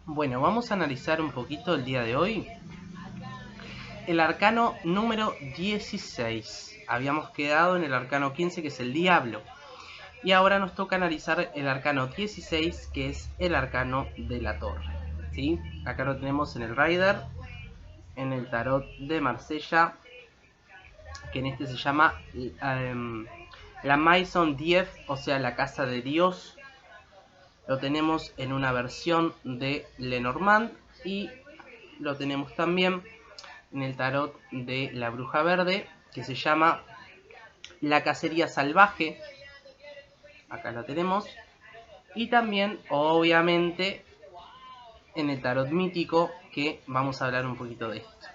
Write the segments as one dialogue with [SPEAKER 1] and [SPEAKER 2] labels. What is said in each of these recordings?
[SPEAKER 1] Bueno, vamos a analizar un poquito el día de hoy el arcano número 16. Habíamos quedado en el arcano 15, que es el diablo. Y ahora nos toca analizar el arcano 16, que es el arcano de la torre. ¿Sí? Acá lo tenemos en el Rider, en el tarot de Marsella, que en este se llama la Maison Dieu, o sea, la casa de Dios. Lo tenemos en una versión de Lenormand y lo tenemos también en el tarot de la bruja verde, que se llama la cacería salvaje. Acá la tenemos. Y también, obviamente, en el tarot mítico, que vamos a hablar un poquito de esto.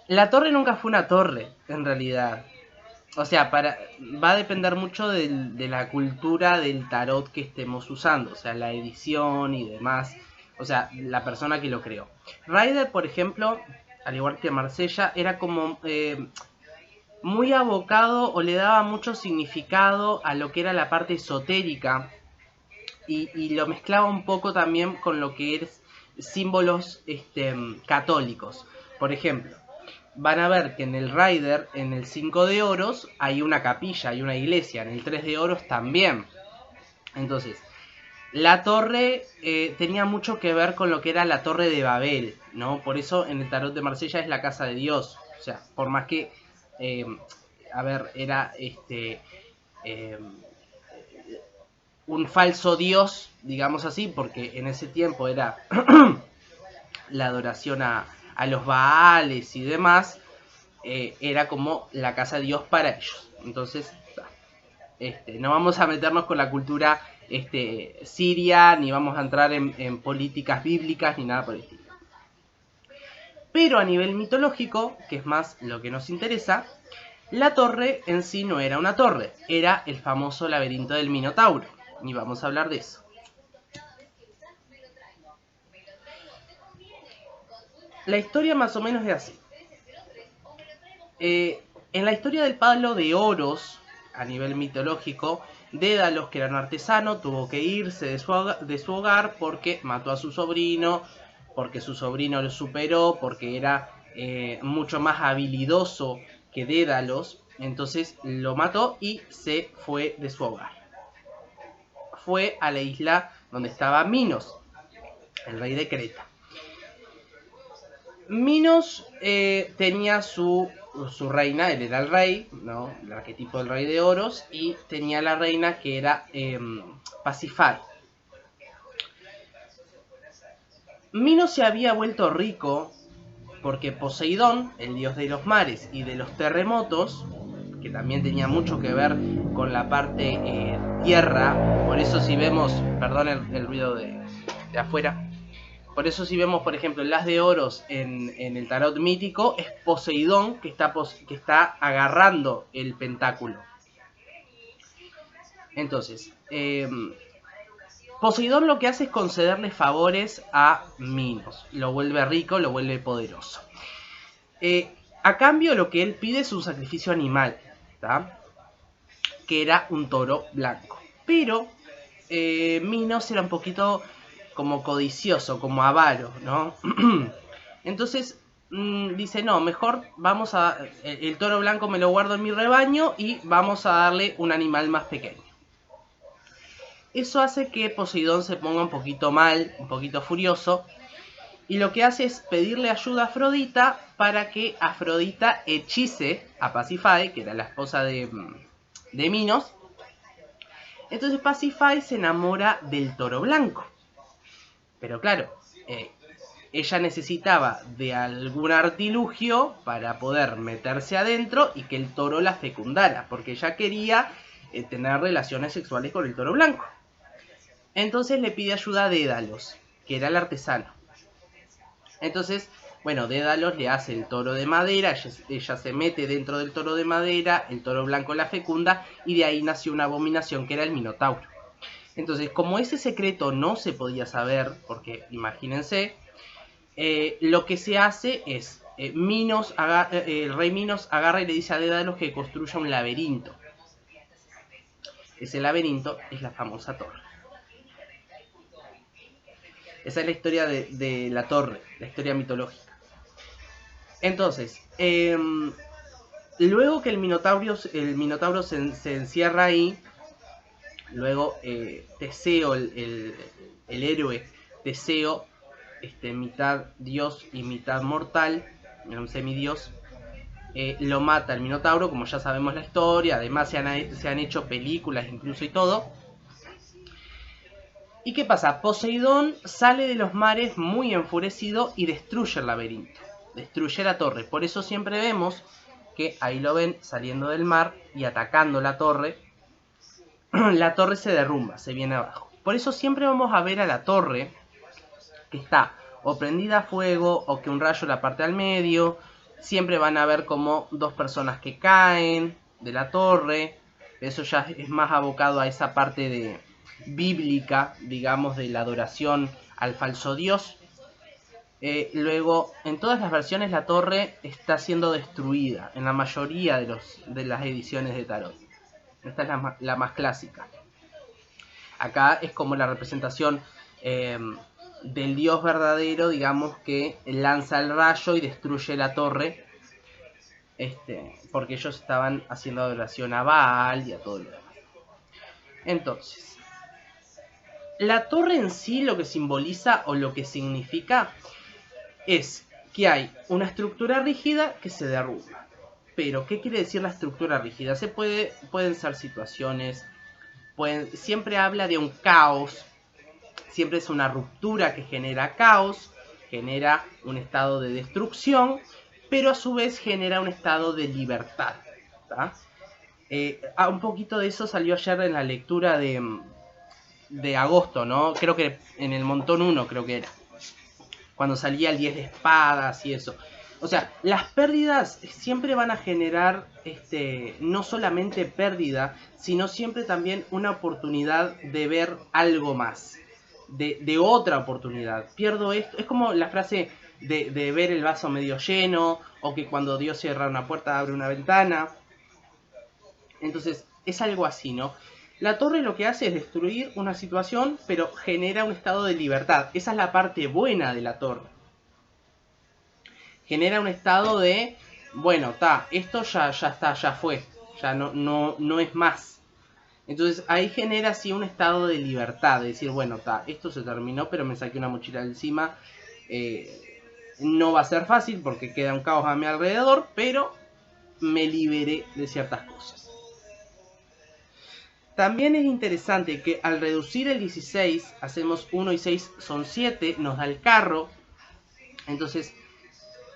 [SPEAKER 1] La torre nunca fue una torre, en realidad. O sea, va a depender mucho de la cultura del tarot que estemos usando. O sea, la edición y demás. O sea, la persona que lo creó. Rider, por ejemplo, al igual que Marsella, era como muy abocado o le daba mucho significado a lo que era la parte esotérica. Y lo mezclaba un poco también con lo que es símbolos católicos. Por ejemplo, van a ver que en el Rider, en el 5 de oros, hay una capilla, hay una iglesia. En el 3 de oros también. Entonces, la torre tenía mucho que ver con lo que era la torre de Babel, ¿no? Por eso en el tarot de Marsella es la casa de Dios. O sea, por más que, era un falso dios, digamos así, porque en ese tiempo era la adoración a los Baales y demás, era como la casa de Dios para ellos. Entonces, no vamos a meternos con la cultura siria, ni vamos a entrar en políticas bíblicas, ni nada por el estilo. Pero a nivel mitológico, que es más lo que nos interesa, la torre en sí no era una torre, era el famoso laberinto del Minotauro. Y vamos a hablar de eso. La historia más o menos es así. En la historia del palo de oros, a nivel mitológico, Dédalos, que era un artesano, tuvo que irse de su hogar porque mató a su sobrino, porque su sobrino lo superó, porque era mucho más habilidoso que Dédalos. Entonces lo mató y se fue de su hogar. Fue a la isla donde estaba Minos, el rey de Creta. Minos tenía su reina, él era el rey, ¿no? El arquetipo del rey de oros, y tenía la reina que era Pasífae. Minos se había vuelto rico porque Poseidón, el dios de los mares y de los terremotos, que también tenía mucho que ver con la parte tierra, por eso si vemos, perdón el ruido de afuera, por eso si vemos, por ejemplo, el as de oros en el tarot mítico, es Poseidón que está agarrando el pentáculo. Entonces, Poseidón lo que hace es concederle favores a Minos. Lo vuelve rico, lo vuelve poderoso. A cambio, lo que él pide es un sacrificio animal, ¿tá? Que era un toro blanco. Pero Minos era un poquito como codicioso, como avaro, ¿no? Entonces dice, no, mejor vamos a... El toro blanco me lo guardo en mi rebaño y vamos a darle un animal más pequeño. Eso hace que Poseidón se ponga un poquito mal, un poquito furioso, y lo que hace es pedirle ayuda a Afrodita para que Afrodita hechice a Pasífae, que era la esposa de Minos. Entonces Pasífae se enamora del toro blanco. Pero claro, ella necesitaba de algún artilugio para poder meterse adentro y que el toro la fecundara, porque ella quería tener relaciones sexuales con el toro blanco. Entonces le pide ayuda a Dédalos, que era el artesano. Entonces, bueno, Dédalos le hace el toro de madera, ella se mete dentro del toro de madera, el toro blanco la fecunda y de ahí nació una abominación que era el Minotauro. Entonces, como ese secreto no se podía saber, porque imagínense, lo que se hace es, el rey Minos agarra y le dice a Dédalos que construya un laberinto. Ese laberinto es la famosa torre. Esa es la historia de la torre, la historia mitológica. Entonces, luego que el Minotauro se encierra ahí, luego Teseo, el héroe Teseo, mitad dios y mitad mortal, un semidios, lo mata el Minotauro, como ya sabemos la historia. Además se han hecho películas incluso y todo. ¿Y qué pasa? Poseidón sale de los mares muy enfurecido y destruye el laberinto, destruye la torre. Por eso siempre vemos que ahí lo ven saliendo del mar y atacando la torre. La torre se derrumba, se viene abajo. Por eso siempre vamos a ver a la torre que está o prendida a fuego o que un rayo la parte al medio. Siempre van a ver como dos personas que caen de la torre. Eso ya es más abocado a esa parte de bíblica, digamos, de la adoración al falso dios. Luego, en todas las versiones la torre está siendo destruida, en la mayoría de las ediciones de tarot. Esta es la más clásica. Acá es como la representación del dios verdadero, digamos, que lanza el rayo y destruye la torre, porque ellos estaban haciendo adoración a Baal y a todo lo demás. Entonces, la torre en sí lo que simboliza o lo que significa es que hay una estructura rígida que se derrumba. Pero, ¿qué quiere decir la estructura rígida? Pueden ser situaciones, siempre habla de un caos, siempre es una ruptura que genera caos, genera un estado de destrucción, pero a su vez genera un estado de libertad. Un poquito de eso salió ayer en la lectura de agosto, ¿no? Creo que en el montón 1 creo que era, cuando salía el 10 de espadas y eso. O sea, las pérdidas siempre van a generar no solamente pérdida, sino siempre también una oportunidad de ver algo más, de otra oportunidad. Pierdo esto, es como la frase de ver el vaso medio lleno, o que cuando Dios cierra una puerta abre una ventana. Entonces es algo así, ¿no? La torre lo que hace es destruir una situación, pero genera un estado de libertad. Esa es la parte buena de la torre. Genera un estado de, bueno, esto ya está, ya fue, ya no es más. Entonces ahí genera así un estado de libertad, de decir, bueno, esto se terminó, pero me saqué una mochila de encima. No va a ser fácil porque queda un caos a mi alrededor, pero me liberé de ciertas cosas. También es interesante que al reducir el 16, hacemos 1 y 6 son 7, nos da el carro. Entonces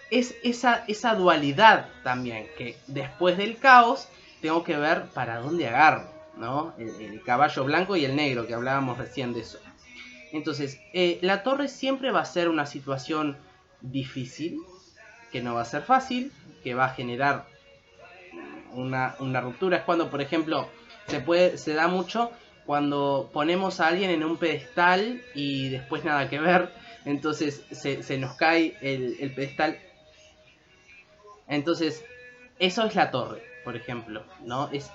[SPEAKER 1] es esa dualidad también, que después del caos tengo que ver para dónde agarro, ¿no? El caballo blanco y el negro, que hablábamos recién de eso. Entonces, la torre siempre va a ser una situación difícil, que no va a ser fácil, que va a generar una ruptura. Es cuando, por ejemplo, se da mucho cuando ponemos a alguien en un pedestal y después nada que ver, entonces se nos cae el pedestal. Entonces, eso es la torre, por ejemplo, ¿no? Es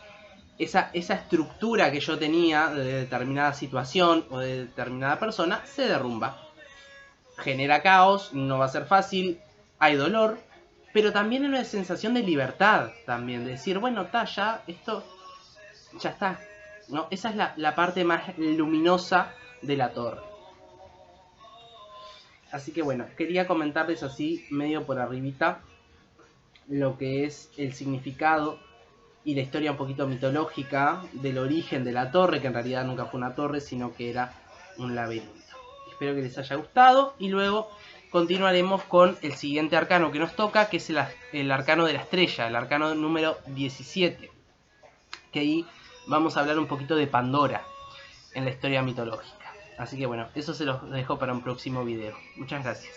[SPEAKER 1] esa estructura que yo tenía de determinada situación o de determinada persona se derrumba. Genera caos, no va a ser fácil, hay dolor, pero también hay una sensación de libertad también, de decir, bueno, ya, esto ya está, ¿no? Esa es la parte más luminosa de la torre. Así que bueno, quería comentarles así, medio por arribita, lo que es el significado y la historia un poquito mitológica del origen de la torre, que en realidad nunca fue una torre, sino que era un laberinto. Espero que les haya gustado y luego continuaremos con el siguiente arcano que nos toca, que es el arcano de la estrella, el arcano número 17, que ahí vamos a hablar un poquito de Pandora en la historia mitológica. Así que bueno, eso se los dejo para un próximo video. Muchas gracias.